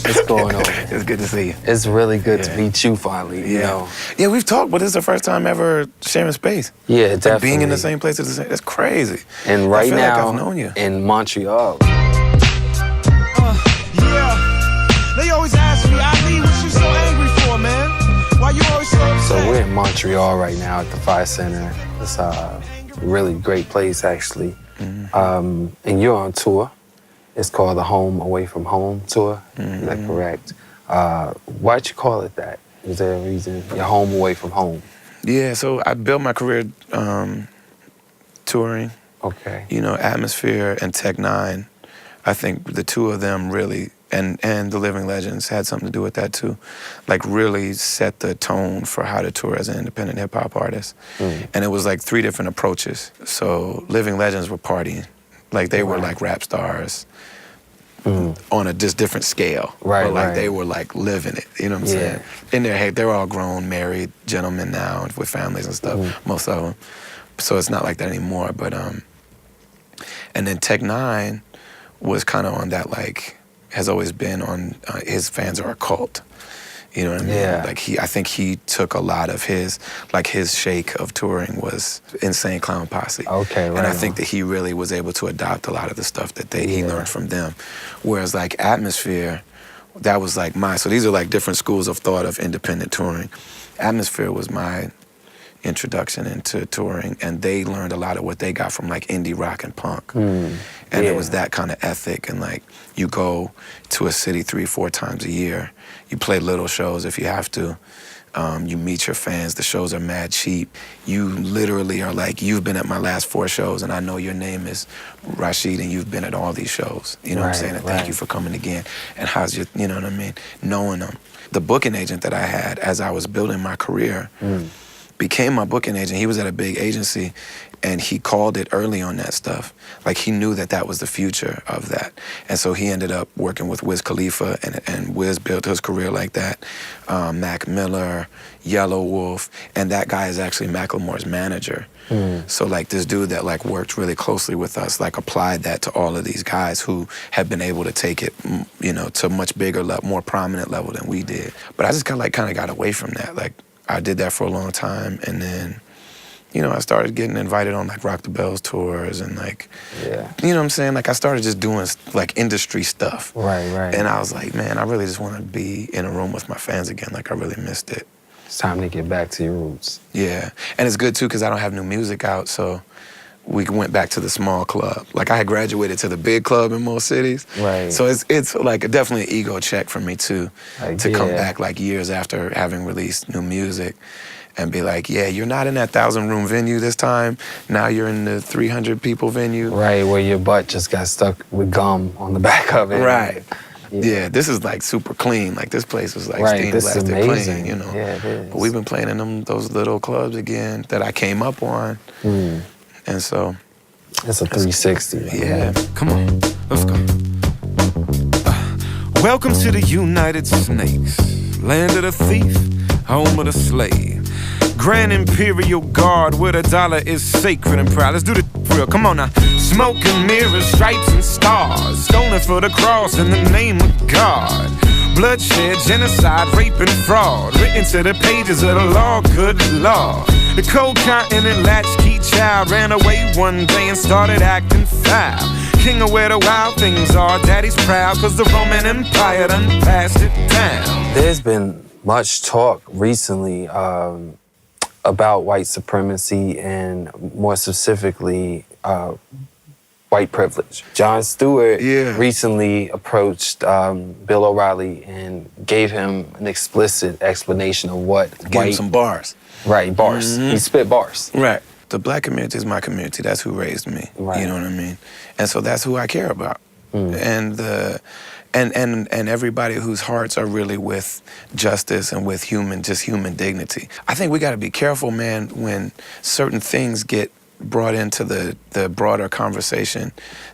What's going on? It's good to see you. It's really good to meet you finally, you know. Yeah, we've talked, but this is the first time ever sharing space. Yeah, like definitely. being in the same place at the same, that's crazy. And right I feel now, like I've known you. in Montreal. Yeah. They always ask me, Ali, what you so angry for, man? Why you always so upset? So we're in Montreal right now at the Phi Centre. It's a really great place, actually. And you're on tour. It's called the Home Away from Home tour. Is that correct? Why'd you call it that? Is there a reason? Your home away from home. Yeah, so I built my career touring. Okay. You know, Atmosphere and Tech Nine. I think the two of them really, and the Living Legends had something to do with that too. Like really set the tone for how to tour as an independent hip hop artist. And it was like 3 different approaches. So Living Legends were partying. Like they were like rap stars on a just different scale. Right, but like right. they were like living it, you know what I'm saying? In their head, they're all grown, married gentlemen now with families and stuff, most of them. So it's not like that anymore, but and then Tech Nine was kind of on that, like, has always been on, his fans are a cult. You know what I mean? Yeah. Like I think he took a lot of his shake of touring was Insane Clown Posse. Okay, right. And I think that he really was able to adopt a lot of the stuff that he learned from them. Whereas like Atmosphere, that was like so these are like different schools of thought of independent touring. Atmosphere was my introduction into touring, and they learned a lot of what they got from like indie rock and punk. And it was that kind of ethic, and like you go to a city 3-4 times a year, you play little shows if you have to, you meet your fans, the shows are mad cheap. You literally are like, you've been at my last 4 shows and I know your name is Rashid and you've been at all these shows. You know what I'm saying? And thank you for coming again. And how's your, you know what I mean? Knowing them. The booking agent that I had as I was building my career became my booking agent. He was at a big agency and he called it early on that stuff. Like he knew that that was the future of that. And so he ended up working with Wiz Khalifa, and Wiz built his career like that. Mac Miller, Yellow Wolf, and that guy is actually Macklemore's manager. So like this dude that like worked really closely with us, like applied that to all of these guys who have been able to take it, you know, to a much bigger level, more prominent level than we did. But I just kind of got away from that. Like I did that for a long time, and then, you know, I started getting invited on like Rock the Bells tours and like, you know what I'm saying? Like I started just doing like industry stuff. Right. And I was like, man, I really just want to be in a room with my fans again. Like I really missed it. It's time to get back to your roots. Yeah, and it's good too because I don't have new music out, so we went back to the small club. Like I had graduated to the big club in most cities. Right. So it's like definitely an ego check for me too, like, to come back like years after having released new music and be like, yeah, you're not in that 1,000-room venue this time. Now you're in the 300-people venue. Right, where your butt just got stuck with gum on the back of it. Right. Yeah, this is like super clean. Like this place was like steam blasted clean, you know. Yeah, it is. But we've been playing in those little clubs again that I came up on. And so it's a 360. Yeah. Come on, let's go. Welcome to the United Snakes, land of the thief, home of the slave. Grand Imperial Guard, where the dollar is sacred and proud. Let's do this for real, come on now. Smoke and mirrors, stripes and stars, stoning for the cross in the name of God. Bloodshed, genocide, rape and fraud, written to the pages of the law, good law. The cold continent latchkey child ran away one day and started acting foul. King of where the wild things are, daddy's proud, cause the Roman Empire done passed it down. There's been much talk recently about white supremacy and more specifically white privilege. Jon Stewart recently approached Bill O'Reilly and gave him an explicit explanation of what Give him some bars. Right, bars. He spit bars. Right. The black community is my community. That's who raised me. Right. You know what I mean? And so that's who I care about. And everybody whose hearts are really with justice and with human dignity. I think we got to be careful, man, when certain things get brought into the broader conversation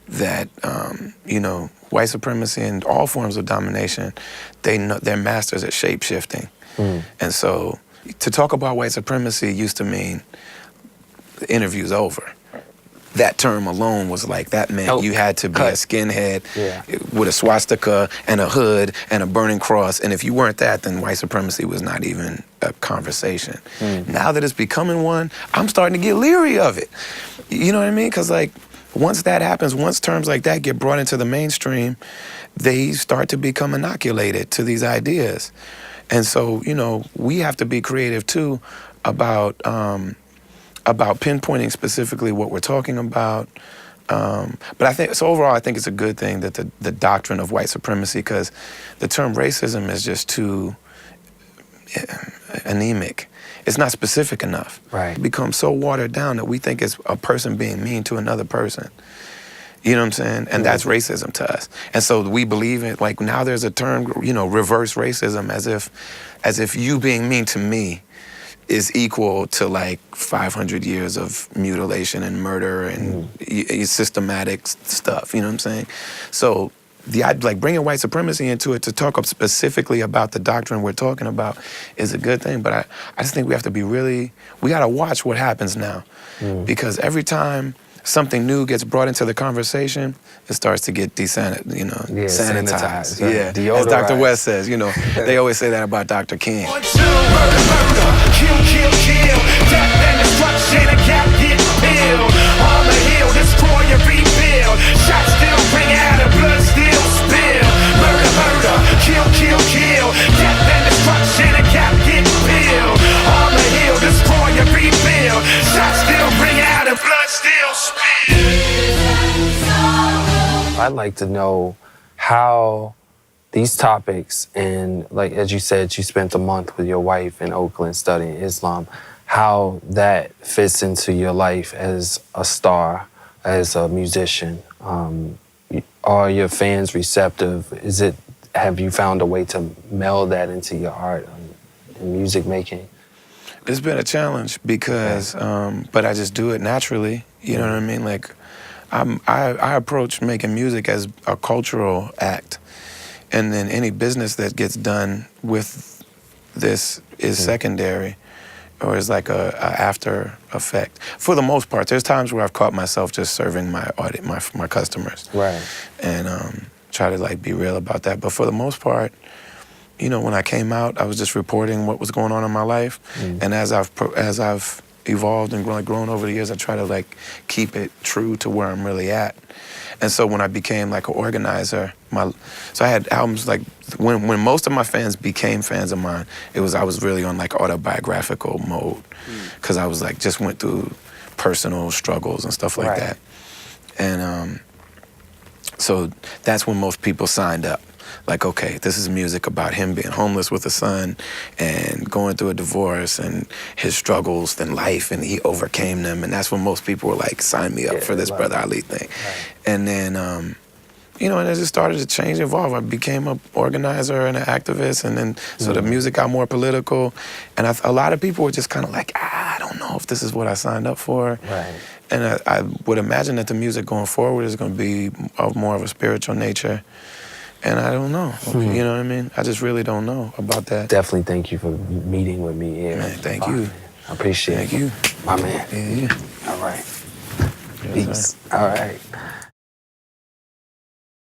that, you know, white supremacy and all forms of domination, they're masters at shape-shifting. And so to talk about white supremacy used to mean the interview's over. that term alone was like, that meant you had to be a skinhead with a swastika and a hood and a burning cross. And if you weren't that, then white supremacy was not even a conversation. Now that it's becoming one, I'm starting to get leery of it. You know what I mean? Because like, once that happens, once terms like that get brought into the mainstream, they start to become inoculated to these ideas. And so, you know, we have to be creative too about pinpointing specifically what we're talking about. But I think, so overall, I think it's a good thing that the doctrine of white supremacy, because the term racism is just too anemic. It's not specific enough. Right. It becomes so watered down that we think it's a person being mean to another person. You know what I'm saying? And that's racism to us. And so we believe it, like now there's a term, you know, reverse racism, as if you being mean to me is equal to like 500 years of mutilation and murder and systematic stuff, you know what I'm saying? So like bringing white supremacy into it to talk up specifically about the doctrine we're talking about is a good thing, but I just think we have to be we gotta watch what happens now. Because every time something new gets brought into the conversation, it starts to get sanitized. As Dr. West says, you know, they always say that about Dr. King. Murder, kill, death and destruction, a cap get peeled. Armor heal, destroy and rebuild. Shots still ring out and blood still spill. Murder, kill, death and destruction, a cap get peeled. Armor heal, destroy and rebuild. Shots still ring out and blood still spill. I'd like to know how these topics, and like as you said, you spent a month with your wife in Oakland studying Islam, how that fits into your life as a star, as a musician. Are your fans receptive? Have you found a way to meld that into your art and music making? It's been a challenge because, but I just do it naturally. You know what I mean? Like, I approach making music as a cultural act, and then any business that gets done with this is secondary, or is like a after effect. For the most part, there's times where I've caught myself just serving my audience, my customers, right, and try to like be real about that. But for the most part, you know, when I came out, I was just reporting what was going on in my life, and as I've evolved and grown over the years, I try to like keep it true to where I'm really at. And so when I became like an organizer, so I had albums like when most of my fans became fans of mine, I was really on like autobiographical mode, because I was like just went through personal struggles and stuff like that. And so that's when most people signed up. Like, okay, this is music about him being homeless with a son and going through a divorce and his struggles in life, and he overcame them. And that's when most people were like, sign me up for this Brother Ali thing. And then, you know, and it just started to change, evolve. I became an organizer and an activist, and then so the music got more political. And a lot of people were just kind of like, I don't know if this is what I signed up for. And I would imagine that the music going forward is going to be of more of a spiritual nature. And I don't know, you know what I mean? I just really don't know about that. Definitely thank you for meeting with me here. Man, thank you. I appreciate it. Thank you. My man. Yeah. All right. Yes, Peace. sir. All right.